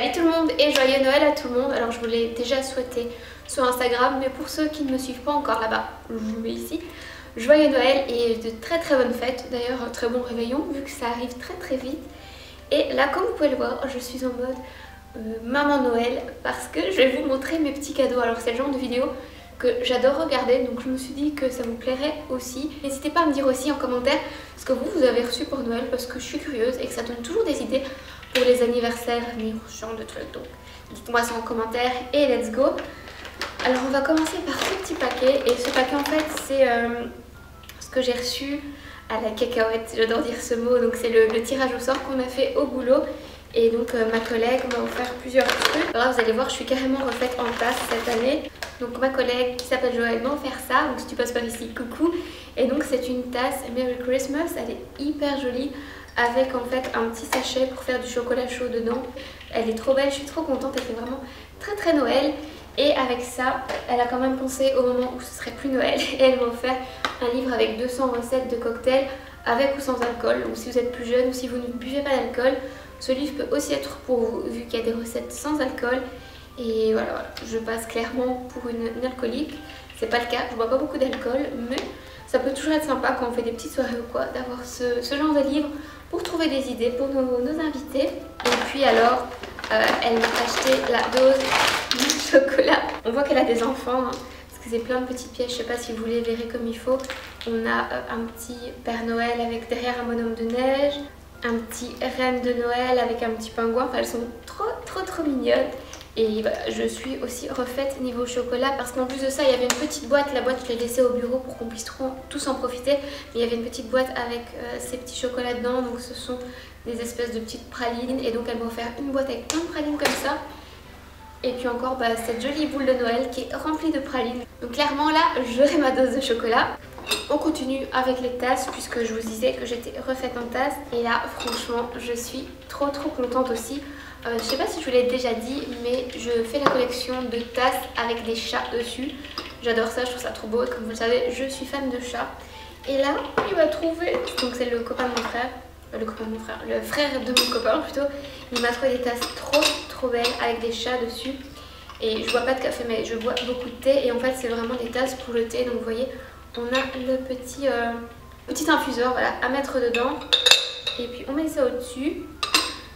Salut tout le monde et joyeux Noël à tout le monde. Alors je vous l'ai déjà souhaité sur Instagram, mais pour ceux qui ne me suivent pas encore là-bas, je vous le mets ici. Joyeux Noël et de très bonnes fêtes. D'ailleurs très bon réveillon vu que ça arrive très vite. Et là comme vous pouvez le voir, je suis en mode maman Noël parce que je vais vous montrer mes petits cadeaux. Alors c'est le genre de vidéo que j'adore regarder, donc je me suis dit que ça vous plairait aussi. N'hésitez pas à me dire aussi en commentaire ce que vous avez reçu pour Noël parce que je suis curieuse et que ça donne toujours des idées pour les anniversaires à venir, ce genre de trucs. Donc dites-moi ça en commentaire et let's go. Alors on va commencer par ce petit paquet, et ce paquet en fait c'est ce que j'ai reçu à la cacahuète, j'adore dire ce mot. Donc c'est le tirage au sort qu'on a fait au boulot. Et donc ma collègue m'a offert plusieurs trucs. Alors là vous allez voir, je suis carrément refaite en tasse cette année. Donc ma collègue qui s'appelle Joël m'a offert ça. Donc si tu passes par ici, coucou. Et donc c'est une tasse Merry Christmas. Elle est hyper jolie avec en fait un petit sachet pour faire du chocolat chaud dedans. Elle est trop belle, je suis trop contente. Elle fait vraiment très Noël. Et avec ça, elle a quand même pensé au moment où ce serait plus Noël. Et elle m'a offert un livre avec 200 recettes de cocktails avec ou sans alcool. Donc si vous êtes plus jeune ou si vous ne buvez pas d'alcool, ce livre peut aussi être pour vous, vu qu'il y a des recettes sans alcool. Et voilà, je passe clairement pour une alcoolique. C'est pas le cas, je bois pas beaucoup d'alcool, mais ça peut toujours être sympa quand on fait des petites soirées ou quoi, d'avoir ce genre de livre pour trouver des idées pour nos invités. Et puis alors, elle m'a acheté la dose de chocolat. On voit qu'elle a des enfants, hein, parce que c'est plein de petites pièces. Je sais pas si vous les verrez comme il faut. On a un petit Père Noël avec derrière un bonhomme de neige, un petit reine de Noël avec un petit pingouin. Enfin, elles sont trop mignonnes. Et voilà, je suis aussi refaite niveau chocolat parce qu'en plus de ça, il y avait une petite boîte. La boîte, je l'ai laissée au bureau pour qu'on puisse tous en profiter. Mais il y avait une petite boîte avec ces petits chocolats dedans. Donc ce sont des espèces de petites pralines. Et donc elle m'a offert une boîte avec plein de pralines comme ça. Et puis encore cette jolie boule de Noël qui est remplie de pralines. Donc clairement là, j'aurai ma dose de chocolat. On continue avec les tasses puisque je vous disais que j'étais refaite en tasse. Et là, franchement, je suis trop contente aussi. Je sais pas si je vous l'ai déjà dit, mais je fais la collection de tasses avec des chats dessus. J'adore ça, je trouve ça trop beau. Et comme vous le savez, je suis fan de chats. Et là, il m'a trouvé, donc c'est le copain de mon frère. Le frère de mon copain plutôt. Il m'a trouvé des tasses trop belles avec des chats dessus. Et je bois pas de café, mais je bois beaucoup de thé. Et en fait, c'est vraiment des tasses pour le thé. Donc vous voyez, on a le petit infuseur, voilà, à mettre dedans. Et puis on met ça au-dessus.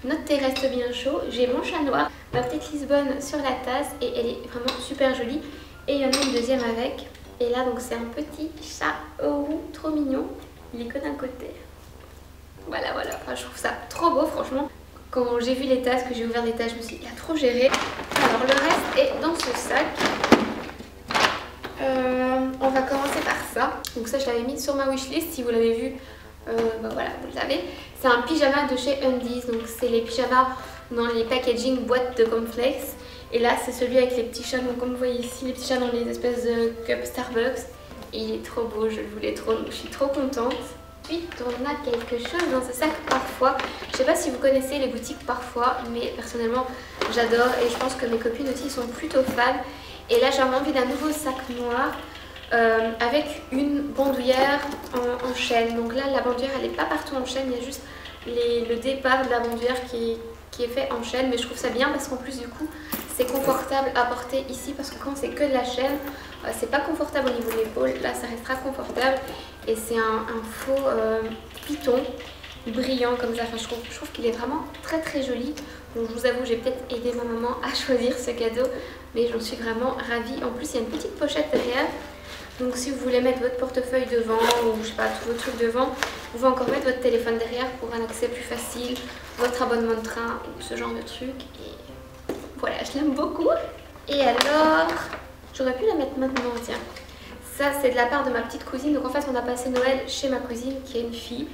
Notre thé reste bien chaud. J'ai mon chat noir, ma petite Lisbonne sur la tasse. Et elle est vraiment super jolie. Et il y en a une deuxième avec. Et là, donc c'est un petit chat roux, trop mignon. Il est que d'un côté. Voilà, enfin, je trouve ça trop beau franchement. Quand j'ai vu les tasses, que j'ai ouvert les tasses, je me suis dit, il a trop géré. Alors le reste est dans ce sac. On va commencer par ça. Donc ça, je l'avais mis sur ma wishlist. Si vous l'avez vu, voilà, vous le savez. C'est un pyjama de chez Undies. Donc c'est les pyjamas dans les packaging boîtes de cornflakes. Et là, c'est celui avec les petits chats. Donc comme vous voyez ici, les petits chats dans les espèces de cups Starbucks. Et il est trop beau, je le voulais trop, donc je suis trop contente. Ensuite, on a quelque chose dans ce sac Parfois. Je sais pas si vous connaissez les boutiques Parfois, mais personnellement, j'adore et je pense que mes copines aussi sont plutôt fans. Et là, j'avais envie d'un nouveau sac noir avec une bandoulière en chaîne. Donc là, la bandoulière, elle n'est pas partout en chaîne, il y a juste le départ de la bandoulière qui est fait en chaîne. Mais je trouve ça bien parce qu'en plus, du coup, c'est confortable à porter ici parce que quand c'est que de la chaîne, c'est pas confortable au niveau de l'épaule. Là, ça restera confortable. Et c'est un faux python brillant comme ça. Enfin, je trouve qu'il est vraiment très joli. Donc, je vous avoue, j'ai peut-être aidé ma maman à choisir ce cadeau, mais j'en suis vraiment ravie. En plus, il y a une petite pochette derrière. Donc, si vous voulez mettre votre portefeuille devant ou je sais pas, tous vos trucs devant, vous pouvez encore mettre votre téléphone derrière pour un accès plus facile, votre abonnement de train ou ce genre de truc. Et voilà, je l'aime beaucoup. Et alors, j'aurais pu la mettre maintenant, tiens. Ça, c'est de la part de ma petite cousine. Donc en fait, on a passé Noël chez ma cousine qui est une fille.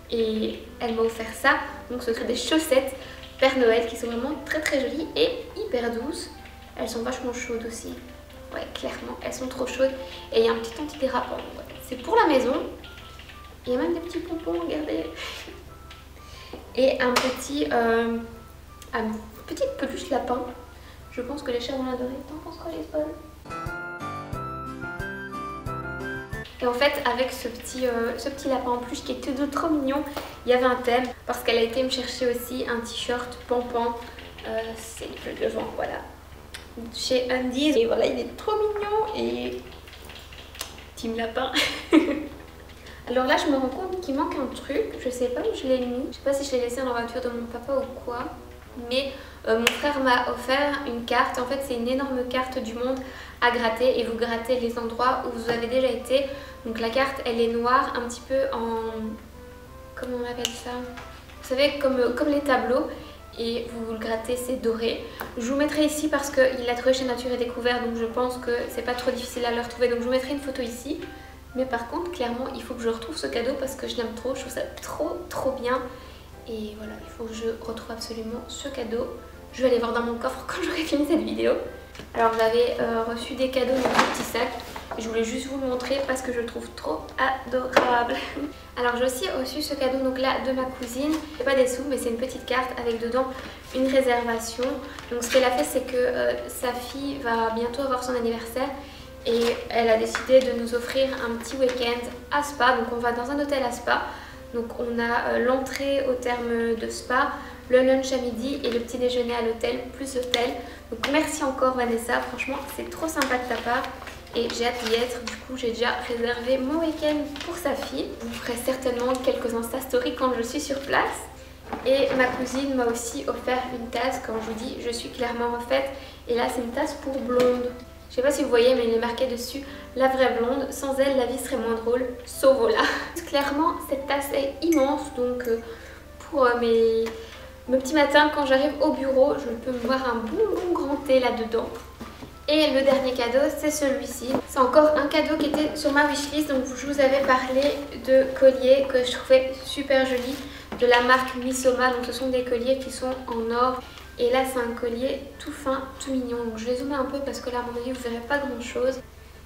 Et elle m'a offert ça. Donc ce sont des chaussettes Père Noël qui sont vraiment très jolies et hyper douces. Elles sont vachement chaudes aussi. Ouais, clairement, elles sont trop chaudes. Et il y a un petit antidérapant. Ouais. C'est pour la maison. Il y a même des petits pompons, regardez. Et un petite peluche lapin. Je pense que les chats vont l'adorer. T'en penses quoi, Lisbonne? Et en fait, avec ce petit lapin en peluche qui était trop mignon, il y avait un thème parce qu'elle a été me chercher aussi un t-shirt Pampan C'est le devant, voilà. Chez Undies. Et voilà, il est trop mignon et team lapin. Alors là, je me rends compte qu'il manque un truc. Je sais pas où je l'ai mis. Je sais pas si je l'ai laissé dans la voiture de mon papa ou quoi. Mais mon frère m'a offert une carte. En fait, c'est une énorme carte du monde à gratter. Et vous grattez les endroits où vous avez déjà été. Donc la carte, elle est noire, un petit peu en... Comment on appelle ça? Vous savez, comme les tableaux. Et vous le grattez, c'est doré. Je vous mettrai ici parce qu'il l'a trouvé chez Nature et Découvert. Donc je pense que c'est pas trop difficile à le retrouver. Donc je vous mettrai une photo ici. Mais par contre, clairement, il faut que je retrouve ce cadeau parce que je l'aime trop. Je trouve ça trop bien. Et voilà, il faut que je retrouve absolument ce cadeau. Je vais aller voir dans mon coffre quand j'aurai fini cette vidéo. Alors j'avais reçu des cadeaux dans un petit sac. Et je voulais juste vous le montrer parce que je le trouve trop adorable. Alors j'ai aussi reçu ce cadeau donc là de ma cousine. C'est pas des sous mais c'est une petite carte avec dedans une réservation. Donc ce qu'elle a fait c'est que sa fille va bientôt avoir son anniversaire. Et elle a décidé de nous offrir un petit week-end à Spa. Donc on va dans un hôtel à Spa. Donc on a l'entrée au terme de Spa, le lunch à midi et le petit déjeuner à l'hôtel plus hôtel. Donc merci encore Vanessa, franchement c'est trop sympa de ta part. Et j'ai hâte d'y être, du coup j'ai déjà réservé mon week-end pour sa fille. Je vous ferai certainement quelques Insta Stories quand je suis sur place. Et ma cousine m'a aussi offert une tasse, comme je vous dis, je suis clairement refaite. Et là c'est une tasse pour blonde. Je sais pas si vous voyez mais il est marqué dessus la vraie blonde, sans elle la vie serait moins drôle, Sovola. Clairement cette tasse est immense donc pour mes petits matins quand j'arrive au bureau je peux me boire un bon grand thé là-dedans. Et le dernier cadeau c'est celui-ci. C'est encore un cadeau qui était sur ma wishlist. Donc je vous avais parlé de colliers que je trouvais super jolis de la marque Missoma. Donc ce sont des colliers qui sont en or. Et là c'est un collier tout fin, tout mignon. Donc je vais zoomer un peu parce que là à mon avis vous verrez pas grand chose.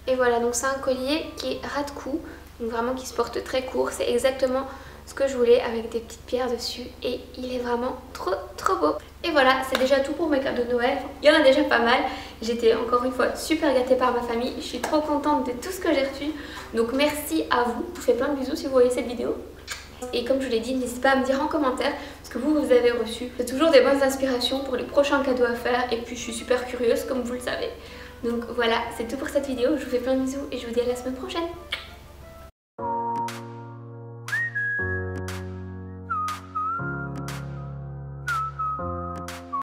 Et voilà, donc c'est un collier qui est ras de cou. Donc vraiment qui se porte très court. C'est exactement ce que je voulais avec des petites pierres dessus. Et il est vraiment trop beau. Et voilà, c'est déjà tout pour mes cadeaux de Noël. Il y en a déjà pas mal. J'étais encore une fois super gâtée par ma famille. Je suis trop contente de tout ce que j'ai reçu. Donc merci à vous. Je vous fais plein de bisous si vous voyez cette vidéo. Et comme je vous l'ai dit, n'hésitez pas à me dire en commentaire ce que vous avez reçu. C'est toujours des bonnes inspirations pour les prochains cadeaux à faire. Et puis je suis super curieuse comme vous le savez. Donc voilà, c'est tout pour cette vidéo. Je vous fais plein de bisous et je vous dis à la semaine prochaine.